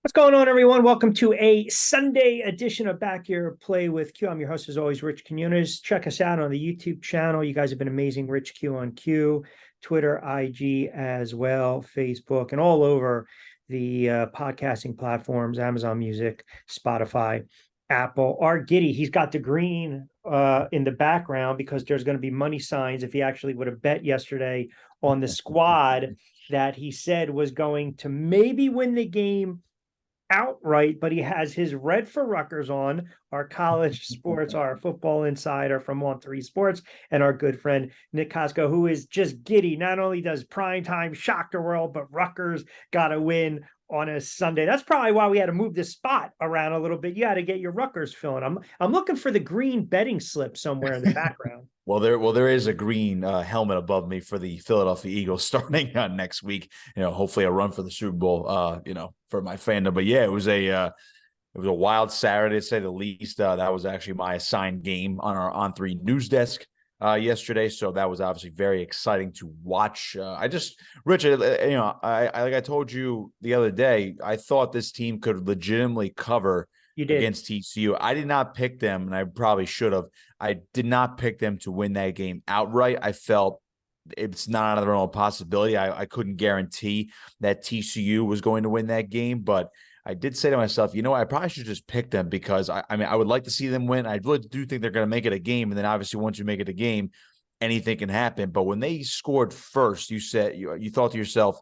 What's going on, everyone? Welcome to a Sunday edition of Back Here Play with Q. I'm your host, as always, Rich Quinones. Check us out on the YouTube channel. You guys have been amazing. Rich Q on Q, Twitter, IG as well, Facebook, and all over the podcasting platforms, Amazon Music, Spotify, Apple. Art Giddy, he's got the green in the background because there's going to be money signs if he actually would have bet yesterday on the squad that he said was going to maybe win the game outright, but he has his red for Rutgers on, our college sports, our football insider from On3 Sports, and our good friend Nick Costco, who is just giddy. Not only does primetime shock the world, but Rutgers got to win on a Sunday. That's probably why we had to move this spot around a little bit. You got to get your Rutgers filling. I'm looking for the green betting slip somewhere in the background. There is a green helmet above me for the Philadelphia Eagles starting next week. Hopefully a run for the Super Bowl. For my fandom. But yeah, it was a wild Saturday to say the least. That was actually my assigned game on our On3 news desk yesterday, so that was obviously very exciting to watch. Rich, like I told you the other day, I thought this team could legitimately cover against TCU. I did not pick them, and I probably should have. I did not pick them to win that game outright. I felt it's not out of the realm of possibility. I couldn't guarantee that TCU was going to win that game, but I did say to myself, I probably should just pick them because I would like to see them win. I really do think they're going to make it a game. And then obviously once you make it a game, anything can happen. But when they scored first, you thought to yourself,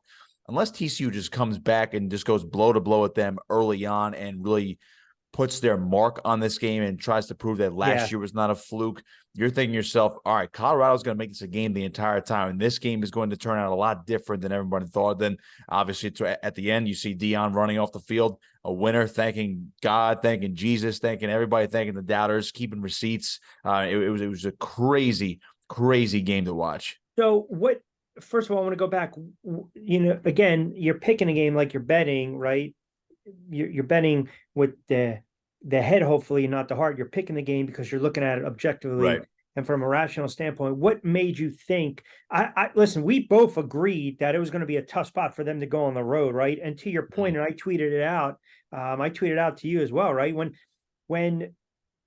unless TCU just comes back and just goes blow to blow at them early on and really puts their mark on this game and tries to prove that last year was not a fluke, you're thinking to yourself, all right, Colorado's going to make this a game the entire time, and this game is going to turn out a lot different than everybody thought. Then, obviously, at the end, you see Deion running off the field, a winner, thanking God, thanking Jesus, thanking everybody, thanking the doubters, keeping receipts. It was a crazy, crazy game to watch. So first of all, I want to go back. Again, you're picking a game like you're betting, right? You're betting with the head, hopefully, not the heart. You're picking the game because you're looking at it objectively, right, and from a rational standpoint. What made you think? I listen. We both agreed that it was going to be a tough spot for them to go on the road, right? And to your point, and I tweeted it out. I tweeted out to you as well, right? When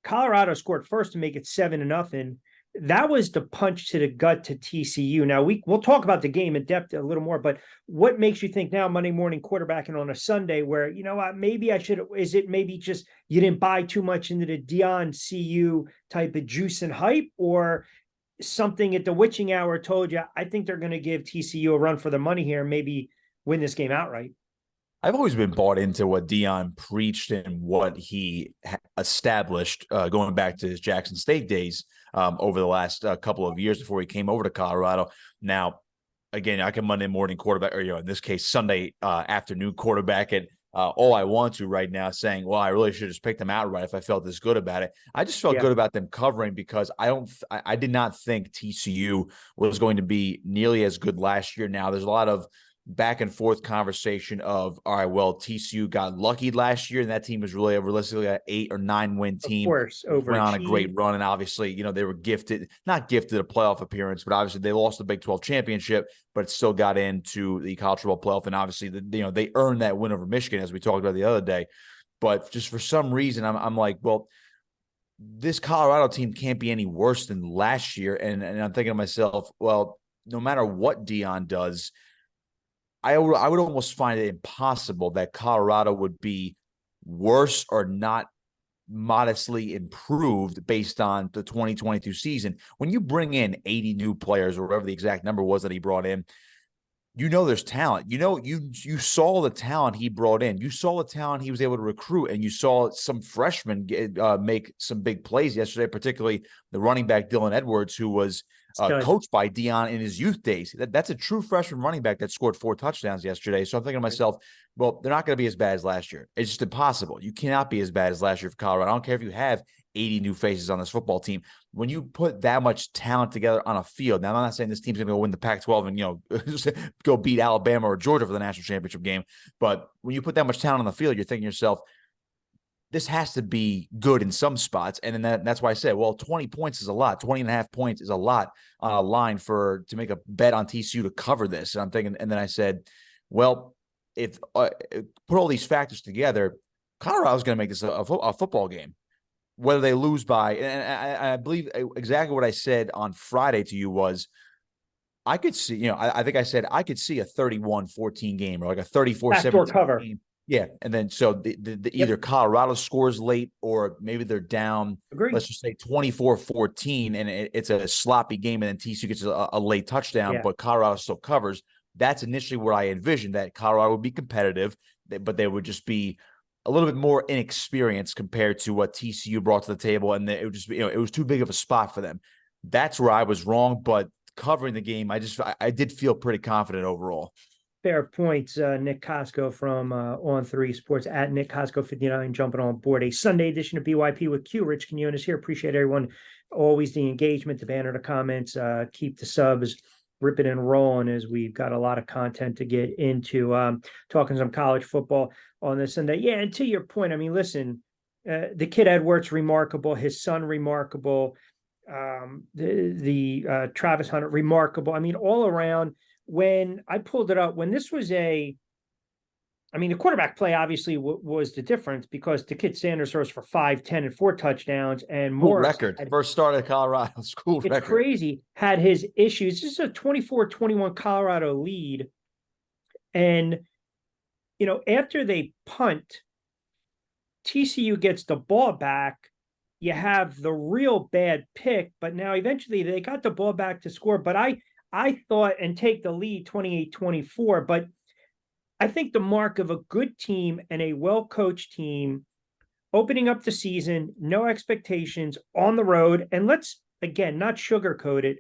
Colorado scored first to make it 7-0. That was the punch to the gut to TCU. Now we'll talk about the game in depth a little more, but what makes you think now Monday morning quarterbacking on a Sunday where, maybe I should, is it maybe just you didn't buy too much into the Deion CU type of juice and hype, or something at the witching hour told you, I think they're going to give TCU a run for the money here and maybe win this game outright? I've always been bought into what Deion preached and what he established going back to his Jackson State days over the last couple of years before he came over to Colorado. Now, again, I can Monday morning quarterback, or in this case, Sunday afternoon quarterback at all I want to right now, saying, well, I really should just pick them outright if I felt this good about it. I just felt good about them covering because I did not think TCU was going to be nearly as good last year. Now, there's a lot of back and forth conversation of, all right, well, TCU got lucky last year, and that team was really a realistically an 8 or 9 win team. Of course, went on a great run, and obviously, they were not gifted a playoff appearance, but obviously they lost the Big 12 championship, but still got into the college football playoff, and obviously, they earned that win over Michigan, as we talked about the other day. But just for some reason, I'm like, well, this Colorado team can't be any worse than last year, and I'm thinking to myself, well, no matter what Deion does, I would almost find it impossible that Colorado would be worse or not modestly improved based on the 2022 season. When you bring in 80 new players, or whatever the exact number was that he brought in, there's talent. You saw the talent he brought in. You saw the talent he was able to recruit, and you saw some freshmen make some big plays yesterday, particularly the running back Dylan Edwards, who was coached by Deion in his youth days. That's a true freshman running back that scored 4 touchdowns yesterday. So I'm thinking to myself, well, they're not going to be as bad as last year. It's just impossible. You cannot be as bad as last year for Colorado. I don't care if you have 80 new faces on this football team. When you put that much talent together on a field, now I'm not saying this team's going to go win the Pac-12 and, go beat Alabama or Georgia for the national championship game. But when you put that much talent on the field, you're thinking to yourself, this has to be good in some spots. And then that's why I said, well, 20 points is a lot. 20 and a half points is a lot on a line to make a bet on TCU to cover this. And I'm thinking, and then I said, well, if put all these factors together, Colorado's going to make this a football game. Whether they lose by, and I believe exactly what I said on Friday to you was, I could see, I think I said I could see a 31-14 game or like a 34-17 cover. game. Yeah. And then so the either Colorado scores late or maybe they're down, Agreed. let's just say 24-14, and it's a sloppy game, and then TCU gets a late touchdown, but Colorado still covers. That's initially where I envisioned that Colorado would be competitive, but they would just be a little bit more inexperienced compared to what TCU brought to the table, and it would just be, it was too big of a spot for them. That's where I was wrong, but covering the game, I did feel pretty confident overall. Fair points. Nick Costco from On3 Sports at Nick Costco 59 jumping on board. A Sunday edition of BYP with Q. Rich Quinones here. Appreciate everyone. Always the engagement, the banner, the comments. Keep the subs ripping and rolling as we've got a lot of content to get into. Talking some college football on this Sunday. Yeah, and to your point, I mean, listen, the kid Edwards remarkable, his son remarkable, the Travis Hunter remarkable. I mean, all around. When I pulled it up, when this was the quarterback play obviously was the difference, because the kid Sanders throws for 5, 10, and 4 touchdowns, and more record first start at Colorado school. It's record. Crazy. Had his issues. This is a 24-21 Colorado lead, and after they punt, TCU gets the ball back. You have the real bad pick, but now eventually they got the ball back to score. But I thought, and take the lead 28-24, but I think the mark of a good team and a well-coached team opening up the season, no expectations, on the road, and let's, again, not sugarcoat it,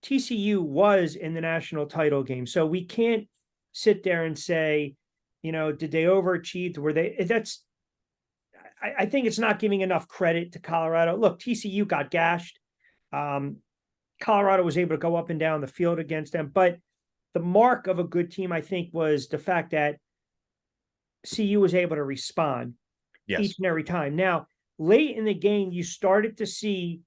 TCU was in the national title game. So we can't sit there and say, did they overachieve? Were they? I think it's not giving enough credit to Colorado. Look, TCU got gashed. Colorado was able to go up and down the field against them. But the mark of a good team, I think, was the fact that CU was able to respond each and every time. Now, late in the game, you started to see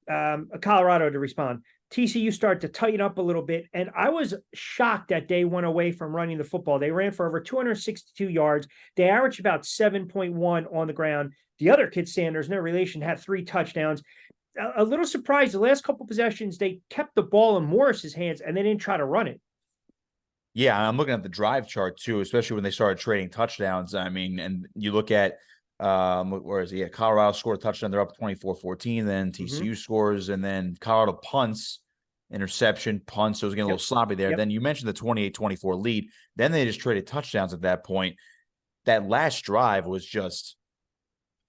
Colorado to respond. TCU started to tighten up a little bit, and I was shocked that they went away from running the football. They ran for over 262 yards. They averaged about 7.1 on the ground. The other kid, Sanders, no relation, had 3 touchdowns. A little surprised. The last couple possessions, they kept the ball in Morris's hands, and they didn't try to run it. Yeah, I'm looking at the drive chart too, especially when they started trading touchdowns. I mean, and you look at where is he? Yeah, Colorado scored a touchdown. They're up 24-14. Then TCU scores, and then Colorado punts, interception, punts. So it was getting a little sloppy there. Then you mentioned the 28-24 lead. Then they just traded touchdowns at that point. That last drive was just,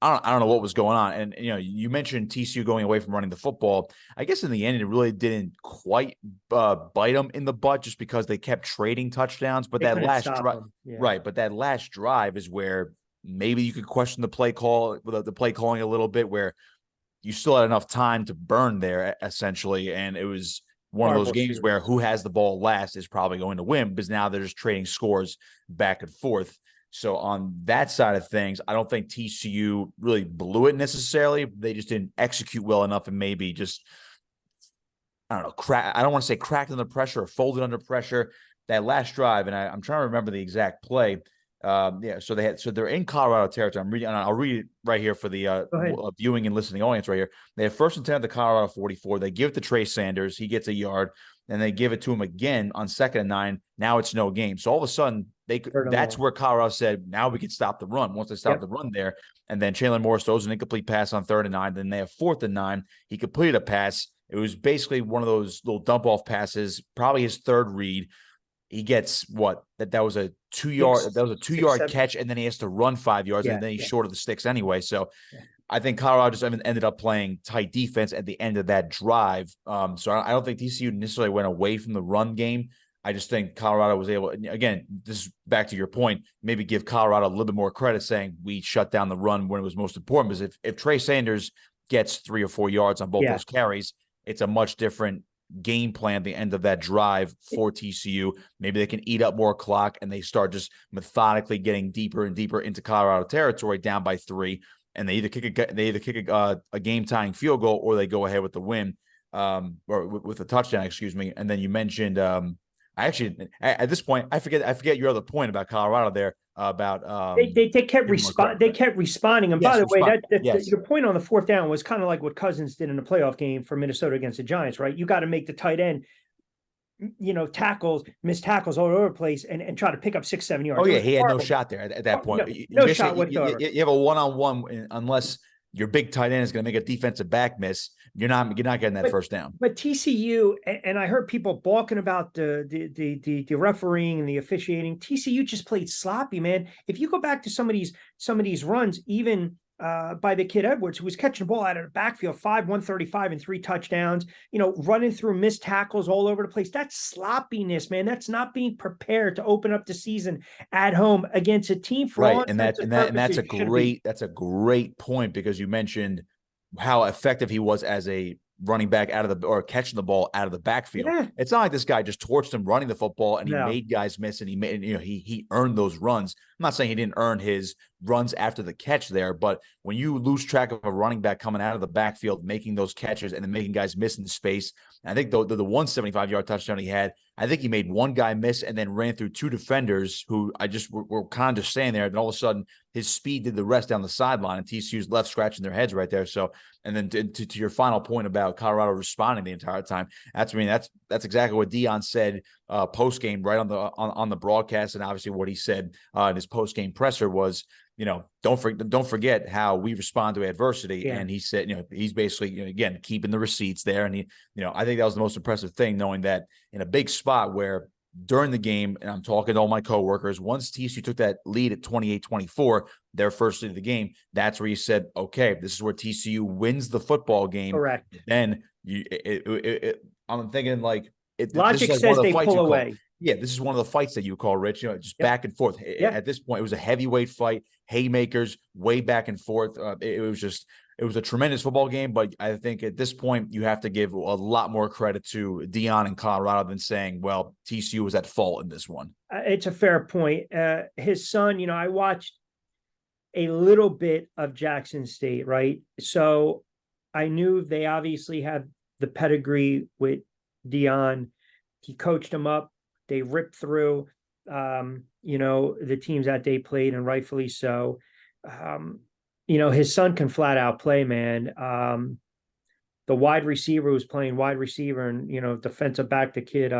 I don't know what was going on. And, you mentioned TCU going away from running the football. I guess in the end, it really didn't quite bite them in the butt, just because they kept trading touchdowns. But that last drive, right. But that last drive is where maybe you could question the play calling a little bit, where you still had enough time to burn there, essentially. And it was one of those games where who has the ball last is probably going to win, because now they're just trading scores back and forth. So on that side of things, I don't think TCU really blew it necessarily. They just didn't execute well enough, and maybe just, I don't know, I don't want to say cracked under pressure or folded under pressure. That last drive, and I'm trying to remember the exact play. So they're in Colorado territory. I'm reading, and I'll read it right here for the viewing and listening audience right here. They have 1st and 10 at the Colorado 44. They give it to Trey Sanders. He gets a yard. And they give it to him again on 2nd and 9. Now it's no game. So all of a sudden, that's where Colorado said, now we can stop the run. Once they stop the run there, and then Chandler Morris throws an incomplete pass on 3rd and 9. Then they have 4th and 9. He completed a pass. It was basically one of those little dump-off passes, probably his 3rd read. He gets what? That was a 2-yard catch, and then he has to run 5 yards, and then he's short of the sticks anyway. So I think Colorado just ended up playing tight defense at the end of that drive. So I don't think TCU necessarily went away from the run game. I just think Colorado was able, again, this is back to your point, maybe give Colorado a little bit more credit, saying we shut down the run when it was most important. Because if Trey Sanders gets 3 or 4 yards on both those carries, it's a much different game plan at the end of that drive for TCU. Maybe they can eat up more clock, and they start just methodically getting deeper and deeper into Colorado territory, down by 3. And they either kick a game-tying field goal, or they go ahead with the win, or with a touchdown, excuse me. And then you mentioned, I at this point, I forget your other point about Colorado there about they kept responding. And yes, by the way, yes. your point on the fourth down was kind of like what Cousins did in the playoff game for Minnesota against the Giants, right? You got to make the tight end, missed tackles all over the place and try to pick up 6-7 yards. Oh yeah, he had no shot there at that point. No shot whatsoever. You have a one-on-one unless your big tight end is going to make a defensive back miss. You're not getting that first down. But TCU, and I heard people balking about the refereeing and the officiating. TCU just played sloppy, man. If you go back to some of these runs, even by the kid Edwards, who was catching the ball out of the backfield, 135 and 3 touchdowns, running through missed tackles all over the place. That's sloppiness, man. That's not being prepared to open up the season at home against a team for right. And that's a great point, because you mentioned how effective he was as a running back or catching the ball out of the backfield. Yeah. It's not like this guy just torched him running the football and he made guys miss, and he earned those runs. I'm not saying he didn't earn his runs after the catch there, but when you lose track of a running back coming out of the backfield, making those catches and then making guys miss in space, I think the 175-yard touchdown he had, I think he made one guy miss and then ran through 2 defenders who were kind of just standing there. And all of a sudden, his speed did the rest down the sideline, and TCU's left scratching their heads right there. So, and then to your final point about Colorado responding the entire time, that's exactly what Deion said post game, right on the broadcast, and obviously what he said in his post game presser was, don't forget how we respond to adversity. Yeah. And he said, he's basically, again, keeping the receipts there. And I think that was the most impressive thing, knowing that in a big spot where during the game, and I'm talking to all my coworkers, once TCU took that lead at 28-24, their first lead of the game, that's where you said, okay, this is where TCU wins the football game. Correct. Then I'm thinking like, logic says they pull away. Yeah, this is one of the fights that you call, Rich, just back and forth. At this point, it was a heavyweight fight, haymakers, way back and forth. It was a tremendous football game, but I think at this point, you have to give a lot more credit to Deion and Colorado than saying, well, TCU was at fault in this one. It's a fair point. His son, I watched a little bit of Jackson State, right? So I knew they obviously had the pedigree with Deion. He coached them up. They ripped through, the teams that they played, and rightfully so. His son can flat out play, man. The wide receiver was playing wide receiver, and, defensive back, the kid.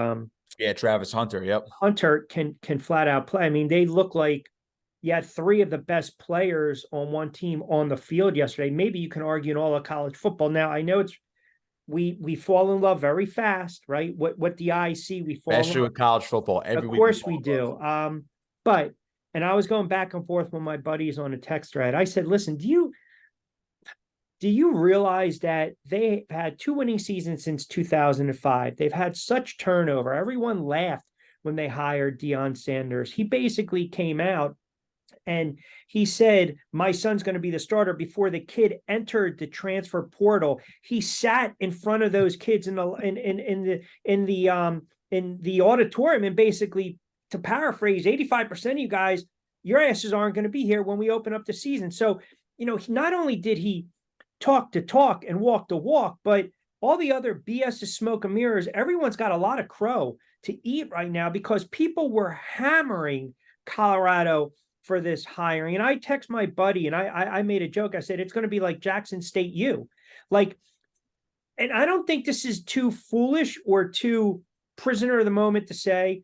Travis Hunter. Yep. Hunter can flat out play. I mean, they look like you had 3 of the best players on one team on the field yesterday. Maybe you can argue in all of college football. Now, I know we fall in love very fast, right? What the eye see, we fall especially in love with college football. Every week. Of course we do. And I was going back and forth with my buddies on a text thread. I said, listen, do you realize that they had 2 winning seasons since 2005? They've had such turnover. Everyone laughed when they hired Deion Sanders. He basically came out and he said, my son's going to be the starter before the kid entered the transfer portal. He sat in front of those kids in the auditorium and basically, to paraphrase, 85% of you guys, your asses aren't going to be here when we open up the season. So, not only did he talk the talk and walk the walk, but all the other BS is smoke and mirrors. Everyone's got a lot of crow to eat right now because people were hammering Colorado for this hiring. And I text my buddy and I made a joke. I said, it's going to be like Jackson State U. And I don't think this is too foolish or too prisoner of the moment to say,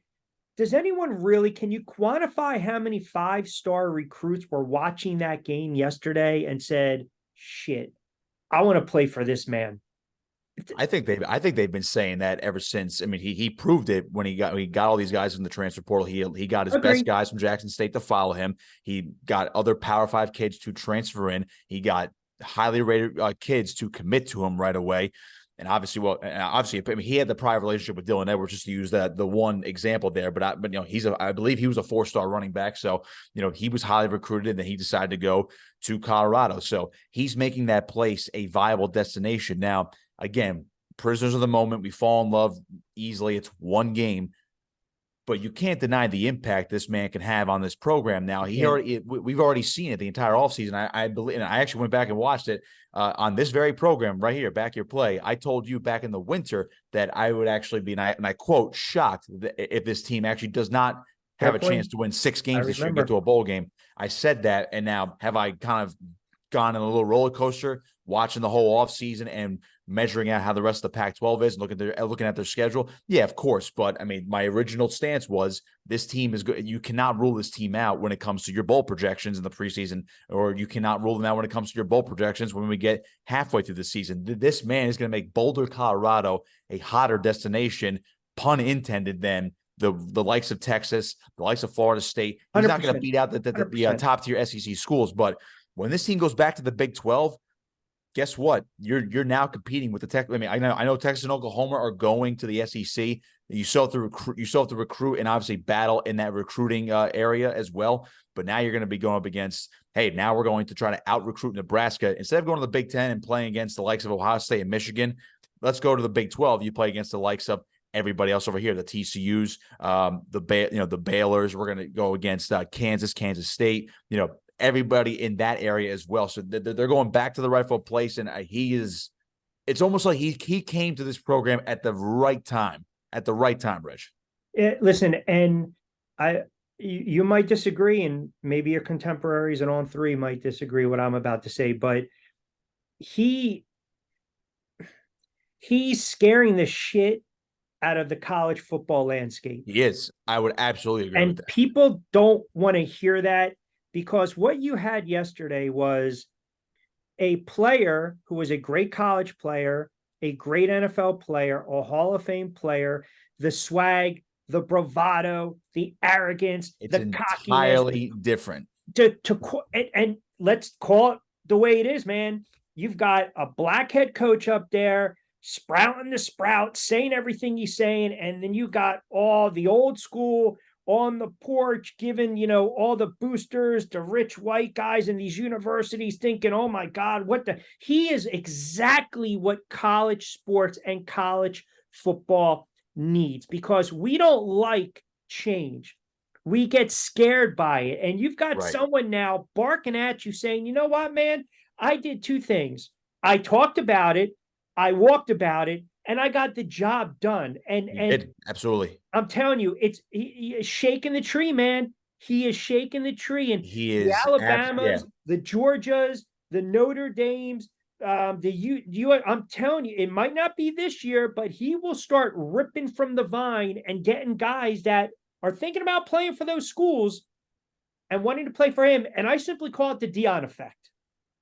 does anyone really, can you quantify how many 5-star recruits were watching that game yesterday and said, shit, I want to play for this man? I think they've been saying that ever since. I mean, he proved it when he got all these guys in the transfer portal. He got his best guys from Jackson State to follow him. He got other Power 5 kids to transfer in. He got highly rated kids to commit to him right away. And obviously, I mean, he had the prior relationship with Dylan Edwards, just to use the one example there. But I believe he was a 4-star running back. So, he was highly recruited, and then he decided to go to Colorado. So he's making that place a viable destination. Now, again, prisoners of the moment, we fall in love easily. It's one game. but you can't deny the impact this man can have on this program. Now, Yeah. we've already seen it the entire offseason. I believe, and I actually went back and watched it on this very program right here, Back Your Play. I told you back in the winter that I would actually be, and I quote, shocked if this team actually does not have a chance to win 6 games this year and get to a bowl game. I said that, and now have I kind of gone on a little roller coaster watching the whole offseason and measuring out how the rest of the Pac-12 is and looking at their schedule? Yeah, of course. But I mean, my original stance was this team is good. You cannot rule this team out when it comes to your bowl projections in the preseason, or you cannot rule them out when it comes to your bowl projections when we get halfway through the season. This man is going to make Boulder, Colorado a hotter destination, pun intended, than the likes of Texas, the likes of Florida State. He's 100%. not going to beat out the top tier SEC schools. But when this team goes back to the Big 12, guess what? You're now competing with the Tech. I mean, I know Texas and Oklahoma are going to the SEC. You still have to recruit and obviously battle in that recruiting area as well. But now you're going to be going up against, hey, now we're going to try to out recruit Nebraska instead of going to the Big 10 and playing against the likes of Ohio State and Michigan. Let's go to the Big 12. You play against the likes of everybody else over here, the TCUs, the Baylors. We're going to go against Kansas State. Everybody in that area as well. So they're going back to the rightful place. And it's almost like he came to this program at the right time, Rich. Listen, and you might disagree, and maybe your contemporaries and On Three might disagree what I'm about to say, but he's scaring the shit out of the college football landscape. He is. I would absolutely agree with that. And people don't want to hear that, because what you had yesterday was a player who was a great college player, a great NFL player, a Hall of Fame player, the swag, the bravado, the arrogance, it's the entirely cockiness. Different. And let's call it the way it is, man. You've got a black head coach up there sprouting the sprout, saying everything he's saying, and then you got all the old school on the porch, giving, all the boosters, the rich white guys in these universities thinking, oh my God, he is exactly what college sports and college football needs, because we don't like change. We get scared by it. And you've got someone now barking at you saying, you know what, man, I did 2 things. I talked about it, I walked about it, and I got the job done. And absolutely. I'm telling you, he is shaking the tree, man. He is shaking the tree. And he is the Alabamas, the Georgias, the Notre Dames, I'm telling you, it might not be this year, but he will start ripping from the vine and getting guys that are thinking about playing for those schools and wanting to play for him. And I simply call it the Deion effect.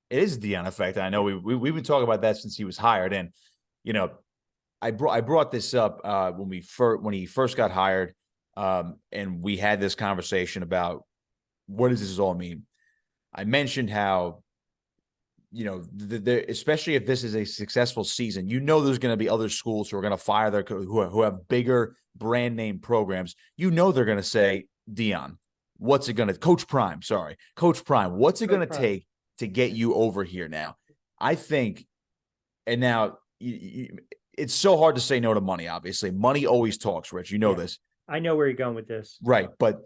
It is the Deion effect. I know we've been talking about that since he was hired. And, I brought this up when he first got hired, and we had this conversation about what does this all mean. I mentioned how, especially if this is a successful season, there's going to be other schools who are going to fire who have bigger brand name programs. They're going to say, Deion, what's it going to Coach Prime? What's it going to take to get you over here now? I think, and now it's so hard to say no to money. Obviously, money always talks, Rich. This. I know where you're going with this. Right. But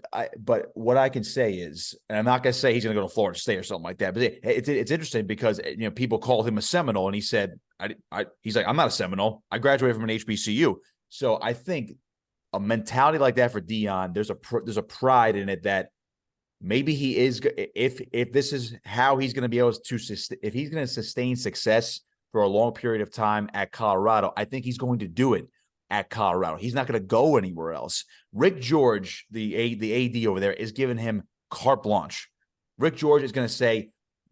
what I can say is, and I'm not going to say he's going to go to Florida State or something like that, but it's interesting because, people called him a Seminole, and he said, he's like, I'm not a Seminole. I graduated from an HBCU. So I think a mentality like that for Deion, there's a pride in it that maybe he is, if this is how he's going to be able to, if he's going to sustain success for a long period of time at Colorado, I think he's going to do it at Colorado. He's not going to go anywhere else. Rick George, the AD over there, is giving him carte blanche. Rick George is going to say,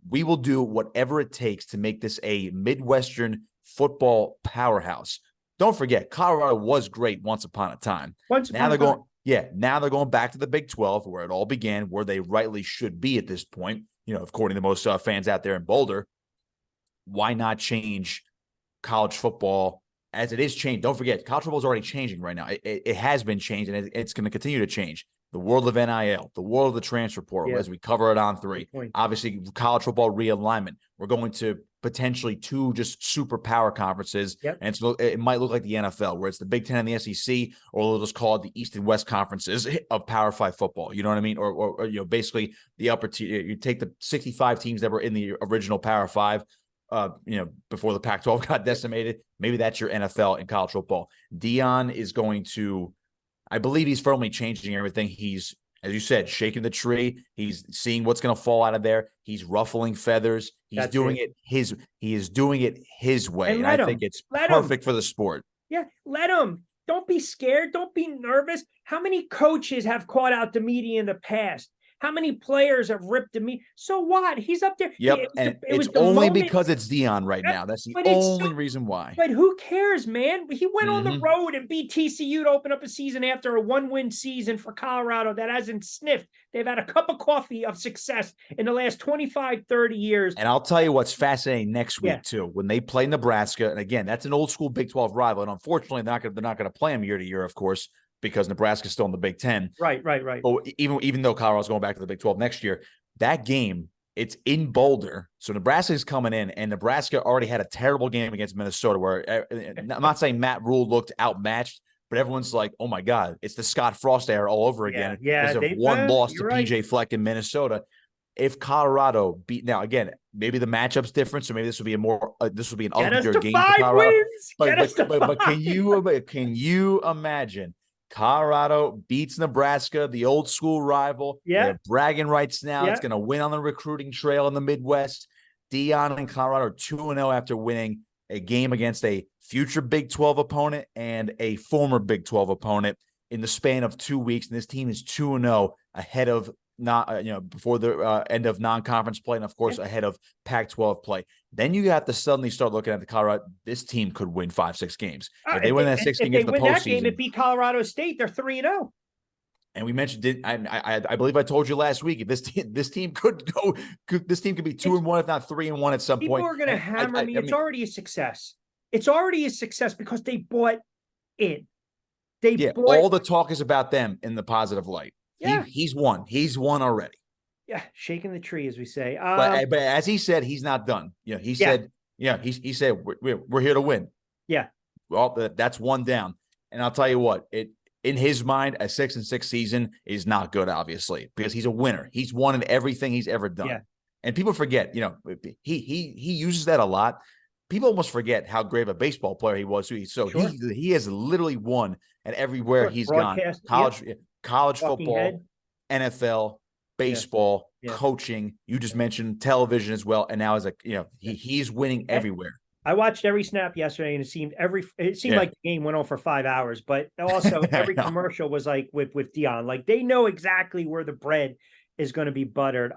we will do whatever it takes to make this a Midwestern football powerhouse. Don't forget, Colorado was great once upon a time. Now they're going back to the Big 12, where it all began, where they rightly should be at this point, according to most fans out there in Boulder. Why not change college football as it is changed? Don't forget, college football is already changing right now. It has been changed, and it's going to continue to change. the world of NIL, the world of the transfer portal, as we cover it on 3. Obviously, college football realignment. We're going to potentially 2 just super power conferences. And it might look like the NFL, where it's the Big Ten and the SEC, or we'll just call it the East and West conferences of Power 5 football. You know what I mean? Or basically the upper tier. You take the 65 teams that were in the original Power 5, before the Pac-12 got decimated. Maybe that's your NFL and college football. Deion is going to, I believe he's firmly changing everything. He's, as you said, shaking the tree. He's seeing what's going to fall out of there. He's ruffling feathers. He is doing it his way. And I think it's perfect for the sport. Yeah, let him. Don't be scared. Don't be nervous. How many coaches have caught out the media in the past? How many players have ripped the media? So what? He's up there. Yep, it's only because it's Deion right now. That's the only reason why. But who cares, man? He went on the road and beat TCU to open up a season after a 1-win season for Colorado that hasn't sniffed. They've had a cup of coffee of success in the last 25, 30 years. And I'll tell you what's fascinating next week, too, when they play Nebraska. And again, that's an old school Big 12 rival. And unfortunately, they're not going to play them year to year, of course, because Nebraska's still in the Big 10. Right. But even though Colorado's going back to the Big 12 next year, that game, it's in Boulder. So Nebraska's coming in, and Nebraska already had a terrible game against Minnesota where I'm not saying Matt Rule looked outmatched, but everyone's like, oh, my God, it's the Scott Frost era all over again. Because of one loss to PJ Fleck in Minnesota. If Colorado beat, now again, maybe the matchup's different, so maybe this will be an uglier game for Colorado. But can you imagine? Colorado beats Nebraska, the old school rival. They have bragging rights now. It's going to win on the recruiting trail in the Midwest. Deion and Colorado are 2-0 after winning a game against a future Big 12 opponent and a former Big 12 opponent in the span of 2 weeks. And this team is 2-0 ahead of before the end of non-conference play, and of course ahead of Pac-12 play. Then you have to suddenly start looking at the Colorado. This team could win 5-6 games. If they win that 16 games in the postseason, that game, it beat Colorado State. They're 3-0. And we mentioned, I believe I told you last week, this team could be 2-1, if not 3-1 at some point. People are going to hammer me. It's already a success. It's already a success because they bought in. All the talk is about them in the positive light. He's won. He's won already. Yeah, shaking the tree, as we say. But as he said, he's not done. He said, he said we're here to win. Yeah. Well, that's one down. And I'll tell you what, in his mind, a 6-6 season is not good, obviously, because he's a winner. He's won in everything he's ever done. Yeah. And people forget, he uses that a lot. People almost forget how great of a baseball player he was. So he has literally won at everywhere he's gone. College football, NFL, baseball, coaching. You just mentioned television as well, and now he's winning everywhere. I watched every snap yesterday, and it seemed like the game went on for 5 hours. But also every commercial was like with Deion. Like they know exactly where the bread is going to be buttered.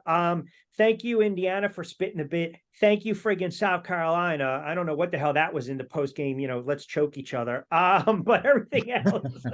Thank you, Indiana, for spitting a bit. Thank you, friggin' South Carolina. I don't know what the hell that was in the post game. Let's choke each other. But everything else.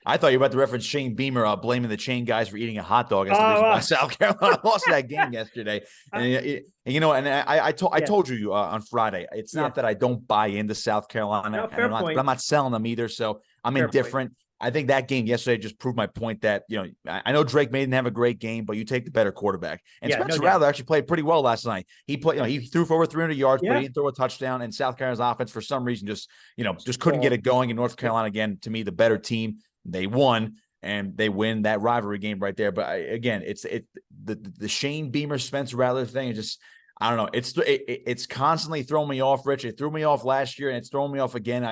I thought you were about to reference Shane Beamer blaming the chain guys for eating a hot dog as the reason why South Carolina lost that game yesterday. And I told you on Friday, it's not that I don't buy into South Carolina, but I'm not selling them either. So I'm indifferent. I think that game yesterday just proved my point that, I know Drake didn't have a great game, but you take the better quarterback. And Spencer Rattler actually played pretty well last night. He played, he threw for over 300 yards, but he didn't throw a touchdown. And South Carolina's offense, for some reason, just couldn't get it going. In North Carolina, again, to me, the better team. They won, and they win that rivalry game right there. But again, the Shane Beamer, Spencer Rattler thing is just, I don't know. It's constantly throwing me off, Rich. It threw me off last year, and it's throwing me off again.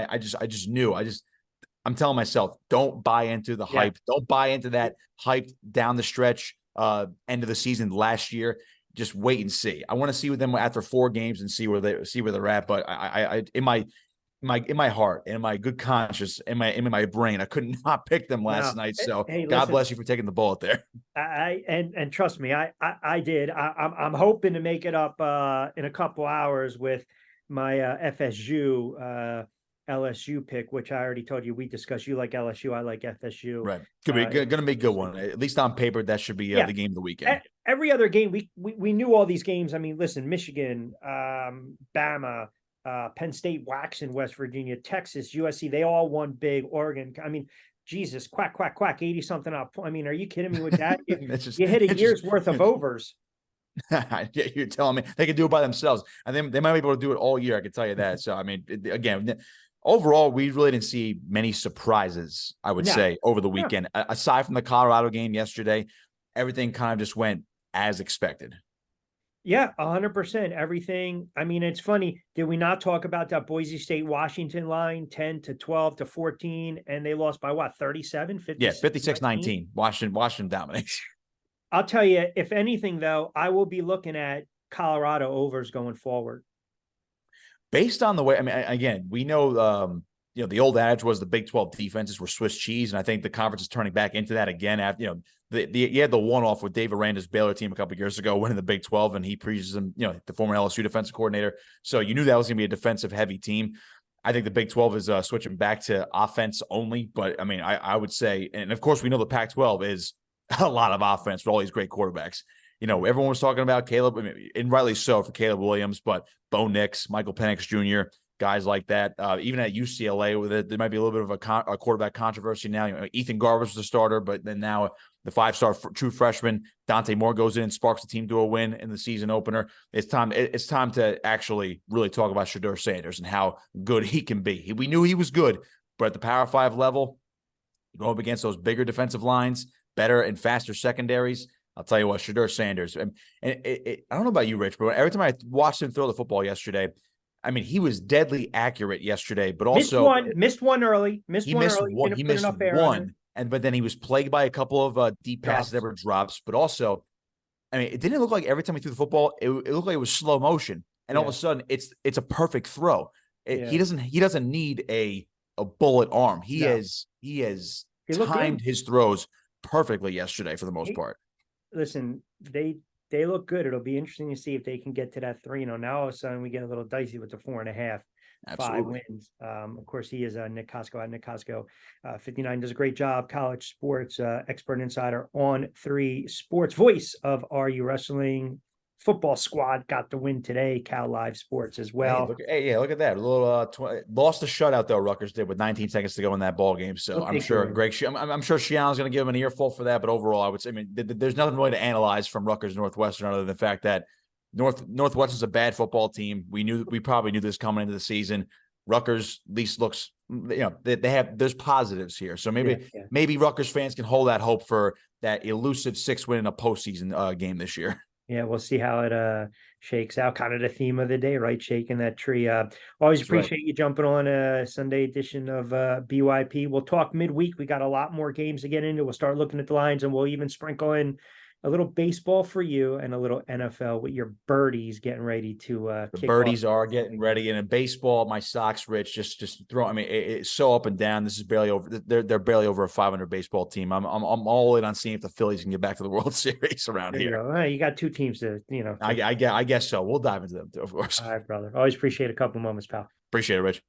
I'm telling myself, don't buy into the hype. Don't buy into that hype down the stretch, end of the season last year. Just wait and see. I want to see with them after 4 games and see where they're at. But I in my heart, in my good conscience, in my brain, I could not pick them last night. So God bless you for taking the bullet there. And trust me, I did. I'm hoping to make it up in a couple hours with my FSU. LSU pick, which I already told you we discussed. You like LSU, I like FSU. Right, could be going to be a good one. At least on paper, that should be the game of the weekend. Every other game, we knew all these games. I mean, listen, Michigan, Bama, Penn State waxing West Virginia, Texas, USC, they all won big. Oregon, I mean, Jesus, quack, quack, quack, 80 something up. I mean, are you kidding me with that? You hit a it's year's worth of overs. You're telling me they can do it by themselves, and they might be able to do it all year. I can tell you that. So, I mean, again, overall, we really didn't see many surprises, I would say, over the weekend. Aside from the Colorado game yesterday, everything kind of just went as expected. Yeah, 100%. Everything. I mean, it's funny. Did we not talk about that Boise State Washington line, 10 to 12 to 14, and they lost by what, 37, 56? Yeah, 56-19. Washington dominates. I'll tell you, if anything, though, I will be looking at Colorado overs going forward. Based on the way, I mean, again, we know, the old adage was the Big 12 defenses were Swiss cheese, and I think the conference is turning back into that again. After you had the one-off with Dave Aranda's Baylor team a couple of years ago, winning the Big 12, and he preaches him, the former LSU defensive coordinator. So you knew that was going to be a defensive-heavy team. I think the Big 12 is switching back to offense only, but I mean, I would say, and of course, we know the Pac-12 is a lot of offense with all these great quarterbacks. Everyone was talking about Caleb, and rightly so for Caleb Williams, but Bo Nix, Michael Penix Jr., guys like that. Even at UCLA, there might be a little bit of a quarterback controversy now. Ethan Garbers was the starter, but then now the 5-star true freshman Dante Moore goes in and sparks the team to a win in the season opener. It's time to actually really talk about Shedeur Sanders and how good he can be. We knew he was good, but at the Power 5 level, go up against those bigger defensive lines, better and faster secondaries. I'll tell you what, Shedeur Sanders. And I don't know about you, Rich, but every time I watched him throw the football yesterday, I mean, he was deadly accurate yesterday, but also missed one early. He missed one, but then he was plagued by a couple of deep passes that were drops. But also, I mean, it didn't look like every time he threw the football, it looked like it was slow motion, and all of a sudden, it's a perfect throw. He doesn't need a bullet arm. He has timed his throws perfectly yesterday for the most part. Listen, they look good. It'll be interesting to see if they can get to that 3-0. Now all of a sudden we get a little dicey with the 4.5, 5 wins. Of course, he is Nick Costco at Nick Costco. 59 does a great job. College sports expert insider on 3 Sports, voice of RU Wrestling. Football squad got the win today. Cal Live Sports as well. Look at that. A little lost the shutout though. Rutgers did with 19 seconds to go in that ball game. So I'm sure I'm sure Shiano's going to give him an earful for that. But overall, I would say, there's nothing really to analyze from Rutgers Northwestern other than the fact that Northwestern's a bad football team. We probably knew this coming into the season. Rutgers at least looks, there's positives here. So maybe Rutgers fans can hold that hope for that elusive 6 win in a postseason game this year. Yeah, we'll see how it shakes out. Kind of the theme of the day, right? Shaking that tree. Always appreciate you jumping on a Sunday edition of BYP. We'll talk midweek. We got a lot more games to get into. We'll start looking at the lines, and we'll even sprinkle in a little baseball for you and a little NFL with your birdies getting ready to the birdies are getting ready. And in baseball, my Sox, Rich, just throw. I mean, it's so up and down. This is barely over. They're barely over a 500 baseball team. I'm all in on seeing if the Phillies can get back to the World Series around here. You got 2 teams to, I guess so. We'll dive into them too, of course. All right, brother. Always appreciate a couple moments, pal. Appreciate it, Rich.